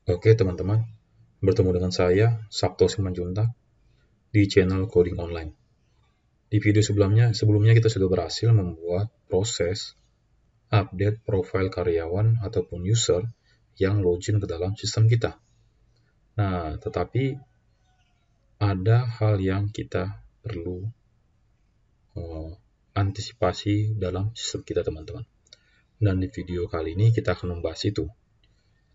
Oke teman-teman, bertemu dengan saya, Sabto Simanjuntak, di channel Coding Online. Di video sebelumnya kita sudah berhasil membuat proses update profil karyawan ataupun user yang login ke dalam sistem kita. Nah, tetapi ada hal yang kita perlu antisipasi dalam sistem kita teman-teman. Dan di video kali ini kita akan membahas itu.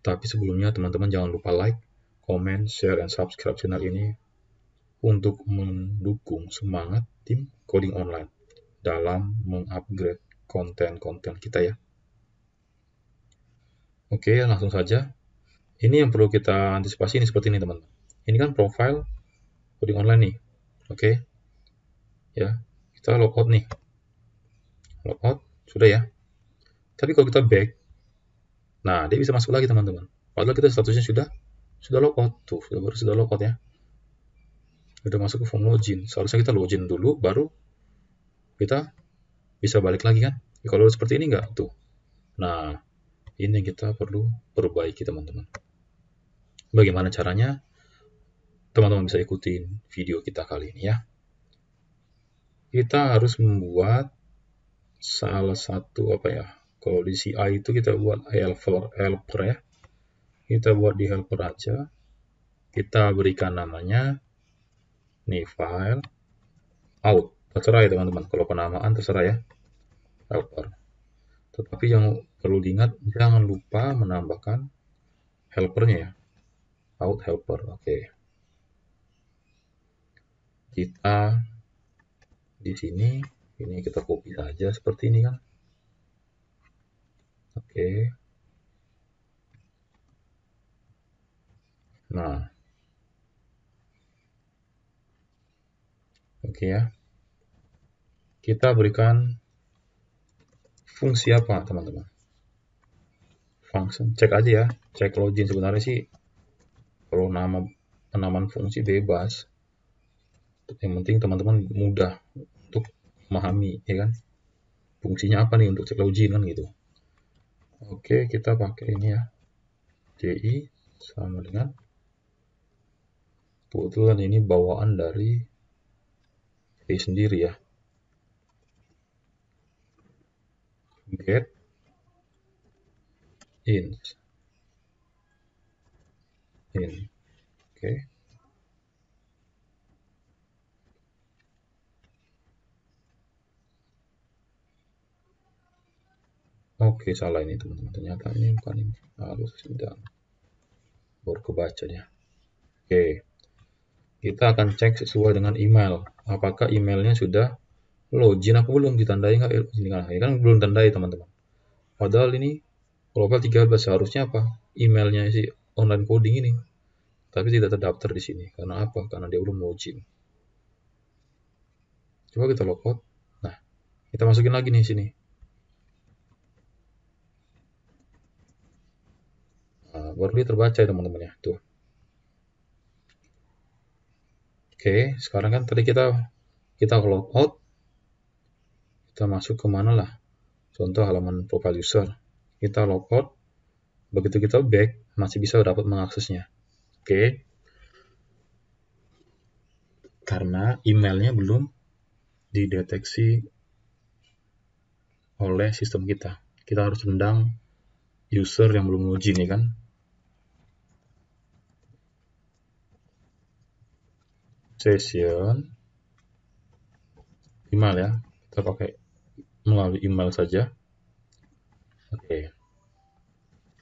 Tapi sebelumnya teman-teman jangan lupa like, comment, share, dan subscribe channel ini untuk mendukung semangat tim coding online dalam mengupgrade konten-konten kita ya. Oke, langsung saja. Ini yang perlu kita antisipasi ini seperti ini teman-teman. Ini kan profile coding online nih. Oke. Ya, kita logout nih. Logout sudah ya. Tapi kalau kita back, nah dia bisa masuk lagi teman-teman. Padahal kita statusnya sudah logout tuh, sudah logout ya. Sudah masuk ke form login. Seharusnya kita login dulu baru kita bisa balik lagi kan. Ya, kalau seperti ini enggak tuh. Nah, ini yang kita perlu perbaiki teman-teman. Bagaimana caranya? Teman-teman bisa ikutin video kita kali ini ya. Kita harus membuat salah satu apa ya? Kalau di CI itu kita buat helper ya. Kita buat di helper aja. Kita berikan namanya nih file out. Terserah ya teman-teman. Kalau penamaan terserah ya. Helper. Tetapi yang perlu diingat jangan lupa menambahkan helpernya ya. Out helper. Oke. Kita di sini ini kita copy saja seperti ini kan. Oke. Nah, oke ya. Kita berikan fungsi apa, teman-teman? Function. Cek aja ya. Cek login sebenarnya sih kalau nama penamaan fungsi bebas. Yang penting teman-teman mudah untuk memahami, ya kan? Fungsinya apa nih untuk cek login kan gitu. Oke, kita pakai ini ya. DI sama dengan kebetulan ini bawaan dari DI sendiri ya. Get in. Oke. Oke, salah ini teman-teman. Ternyata ini bukan ini. Harus sedang. Baru kebaca dia. Oke. Kita akan cek sesuai dengan email. Apakah emailnya sudah login apa belum, ditandai nggak? Ini kan belum tandai teman-teman. Padahal ini profil 13 seharusnya apa? Emailnya si online coding ini. Tapi tidak terdaftar di sini. Karena apa? Karena dia belum login. Coba kita logout. Nah, kita masukin lagi nih sini. Nah, baru dia terbaca ya teman-teman ya. Tuh. Oke, sekarang kan tadi kita logout. Kita masuk ke mana lah? Contoh halaman profile user. Kita logout. Begitu kita back, masih bisa dapat mengaksesnya. Oke. Karena emailnya belum dideteksi oleh sistem kita. Kita harus undang user yang belum login ya kan. Session email ya. Kita pakai melalui email saja. Oke.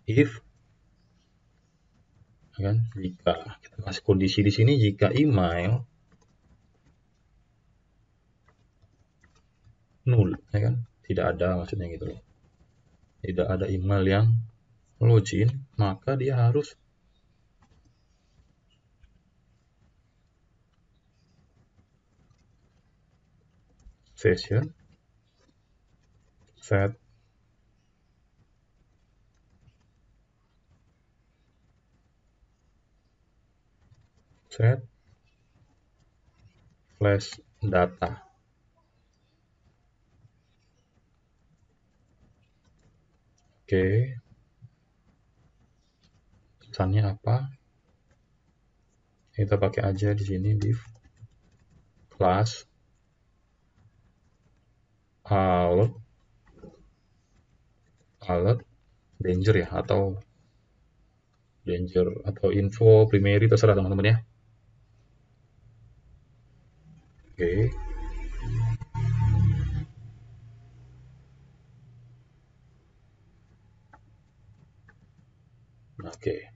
If kan jika kita kasih kondisi di sini jika email null ya kan, tidak ada maksudnya gitu loh. Tidak ada email yang login, maka dia harus session set flash data. Oke. Pesannya apa? Kita pakai aja di sini div class alert danger ya, atau danger atau info primary, terserah teman-teman ya. Oke. Oke.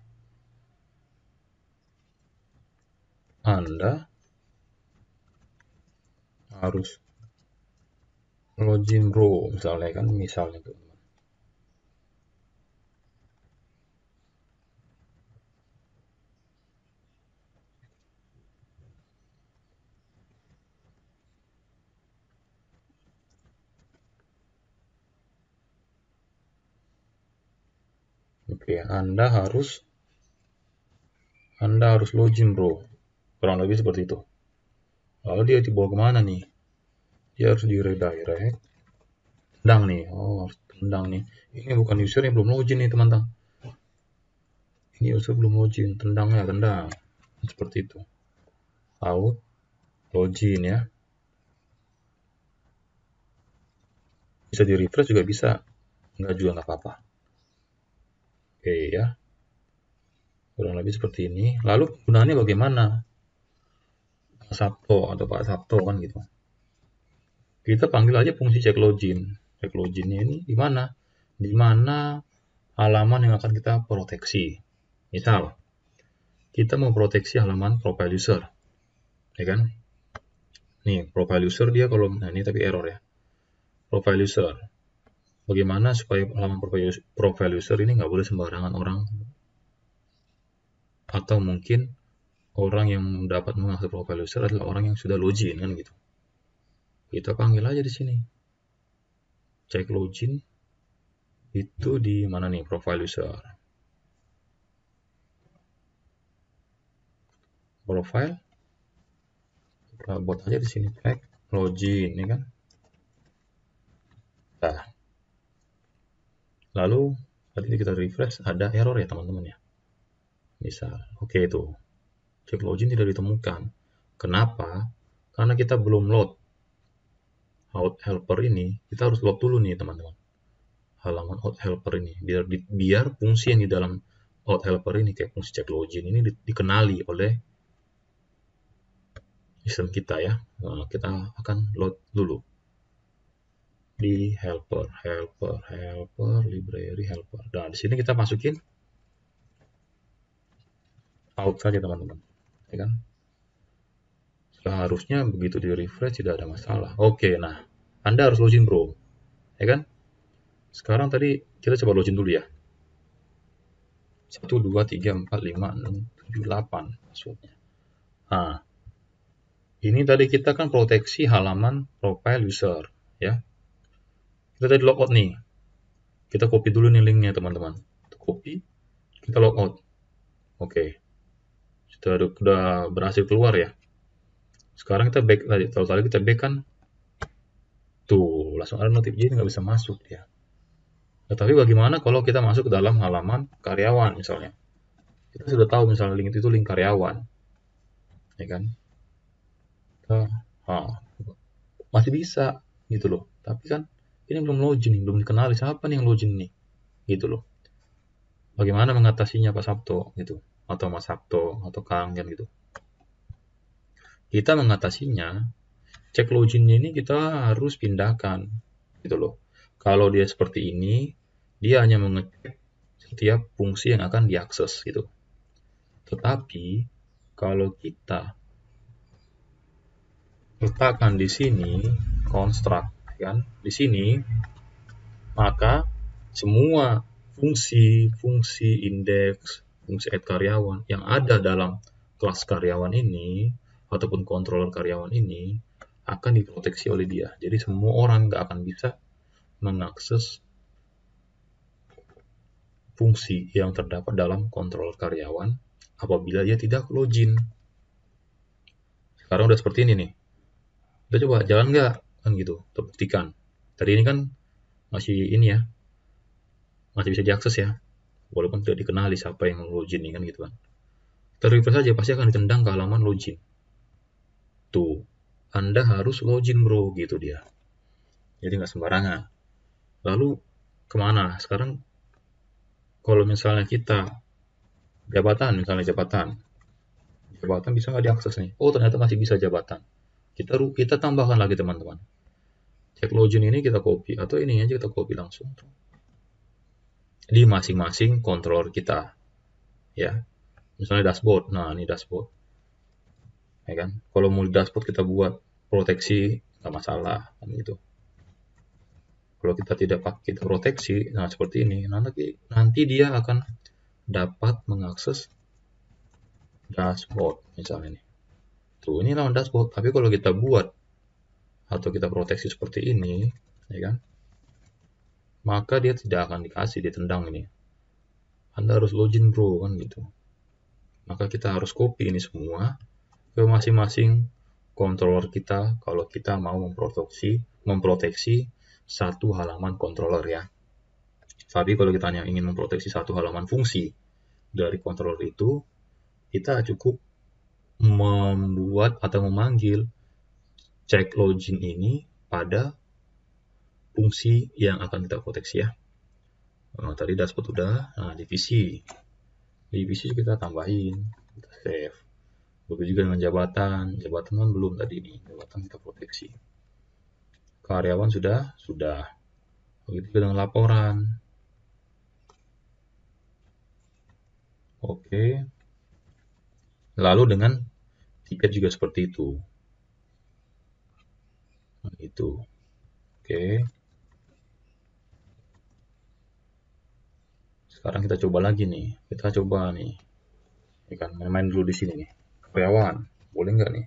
Anda harus login bro, misalnya kan, misalnya tuh. Oke, Anda harus login bro, kurang lebih seperti itu. Lalu dia dibawa kemana nih? Dia harus di redirect, tendang nih. Oh, harus tendang nih. Ini bukan user yang belum login nih teman-teman. Ini user belum login, tendangnya tendang. Seperti itu. Out, login ya. Bisa di refresh juga bisa. Enggak juga nggak apa-apa. Oke ya. Kurang lebih seperti ini. Lalu gunanya bagaimana? Pak Sabto atau Pak Sabto kan gitu. Kita panggil aja fungsi check login. Check loginnya ini di mana? Di mana halaman yang akan kita proteksi. Misal, kita mau proteksi halaman profile user. Ya kan? Nih, profile user dia kalau, nah ini tapi error ya. Profile user. Bagaimana supaya halaman profile user ini nggak boleh sembarangan orang, atau mungkin orang yang dapat mengakses profile user adalah orang yang sudah login kan gitu. Kita panggil aja di sini. Check login itu di mana nih, profile user. Profile. Kita buat aja di sini check login ini kan. Nah. Lalu tadi kita refresh ada error ya teman-teman ya. Misal, oke itu. Check login tidak ditemukan. Kenapa? Karena kita belum load out helper ini. Kita harus load dulu nih teman-teman. Halaman out helper ini biar fungsi yang di dalam out helper ini kayak fungsi check login ini dikenali oleh sistem kita ya. Nah, kita akan load dulu di helper, library helper. Dan di sini kita masukin out saja teman-teman, ya kan? Seharusnya begitu di refresh tidak ada masalah. Oke, nah Anda harus login bro, ya kan? Sekarang tadi kita coba login dulu ya. 1, 2, 3, 4, 5, 6, 7, 8 passwordnya. Nah, ini tadi kita kan proteksi halaman profile user, ya. Kita tadi logout nih. Kita copy dulu nih linknya teman-teman. Copy, kita logout. Oke, sudah berhasil keluar ya. Sekarang kita back tadi. Kalau tadi kita back kan, tuh langsung ada notif, jadi nggak bisa masuk ya. Tetapi bagaimana kalau kita masuk ke dalam halaman karyawan misalnya? Kita sudah tahu misalnya link itu link karyawan, ya kan? Masih bisa gitu loh. Tapi kan ini belum login, belum dikenali siapa nih yang login nih, gitu loh. Bagaimana mengatasinya Pak Sabto gitu, atau Mas Sabto atau Kang kan gitu? Kita mengatasinya, cek loginnya ini kita harus pindahkan, gitu loh. Kalau dia seperti ini, dia hanya mengecek setiap fungsi yang akan diakses gitu. Tetapi kalau kita letakkan di sini construct kan, di sini, maka semua fungsi indeks, fungsi add karyawan yang ada dalam kelas karyawan ini ataupun controller karyawan ini akan diproteksi oleh dia. Jadi semua orang nggak akan bisa mengakses fungsi yang terdapat dalam controller karyawan apabila dia tidak login. Sekarang udah seperti ini nih. Kita coba jalan nggak kan gitu, terbuktikan. Tadi ini kan masih ini ya, masih bisa diakses ya. walaupun tidak dikenali siapa yang login ini kan gitu kan. Kita refresh saja, pasti akan ditendang ke halaman login. Tuh, Anda harus login bro, gitu dia. Jadi nggak sembarangan. Lalu kemana? Sekarang kalau misalnya kita jabatan bisa nggak diakses nih? Oh ternyata masih bisa jabatan. Kita tambahkan lagi teman-teman. Cek login ini kita copy, atau ini aja kita copy langsung di masing-masing controller kita, ya. Misalnya dashboard, nah ini dashboard, ya kan. Kalau mau di dashboard kita buat proteksi nggak masalah, kan gitu. Kalau kita tidak pakai kita proteksi, nah seperti ini, nanti dia akan dapat mengakses dashboard misalnya nih. Tuh ini lawan dashboard, tapi kalau kita buat atau kita proteksi seperti ini, ya kan, maka dia tidak akan dikasih, ditendang ini. Anda harus login bro, kan gitu. Maka kita harus copy ini semua ke masing-masing controller kita kalau kita mau memproteksi satu halaman controller ya. Tapi kalau kita hanya ingin memproteksi satu halaman fungsi dari controller itu, kita cukup membuat atau memanggil check login ini pada fungsi yang akan kita proteksi ya. Nah, tadi dashboard udah, nah divisi kita tambahin, kita save. Begitu juga dengan jabatan kan belum tadi nih, jabatan kita proteksi. Karyawan sudah. Begitu juga dengan laporan. Oke. Lalu dengan tiket juga seperti itu. Nah, itu. Oke. Sekarang kita coba lagi nih. Kita coba nih. Ini kan main-main dulu di sini nih. Karyawan, boleh nggak nih?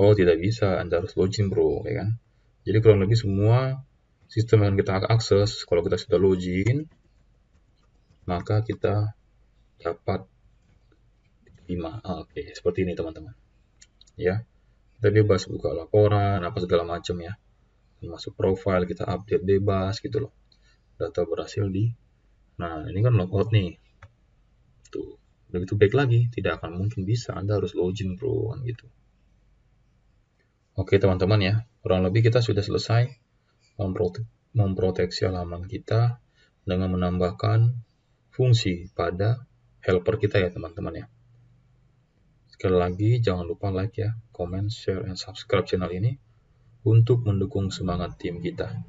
Oh, tidak bisa. Anda harus login, bro, ya kan? Jadi kurang lebih semua sistem yang kita akses, kalau kita sudah login, maka kita dapat diterima. Oke, seperti ini teman-teman. Ya, kita bebas buka laporan, apa segala macam ya. Masuk profile, kita update bebas gitu loh. Data berhasil nah ini kan logout nih. Tuh, begitu baik lagi, tidak akan mungkin bisa. Anda harus login bro, kan gitu. Oke teman-teman ya, kurang lebih kita sudah selesai memproteksi halaman kita dengan menambahkan fungsi pada helper kita ya teman-teman ya. Sekali lagi jangan lupa like ya, comment, share, dan subscribe channel ini untuk mendukung semangat tim kita.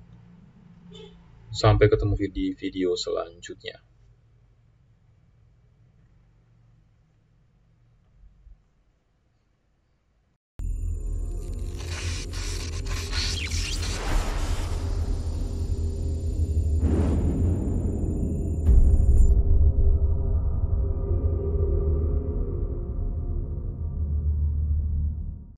Sampai ketemu di video selanjutnya.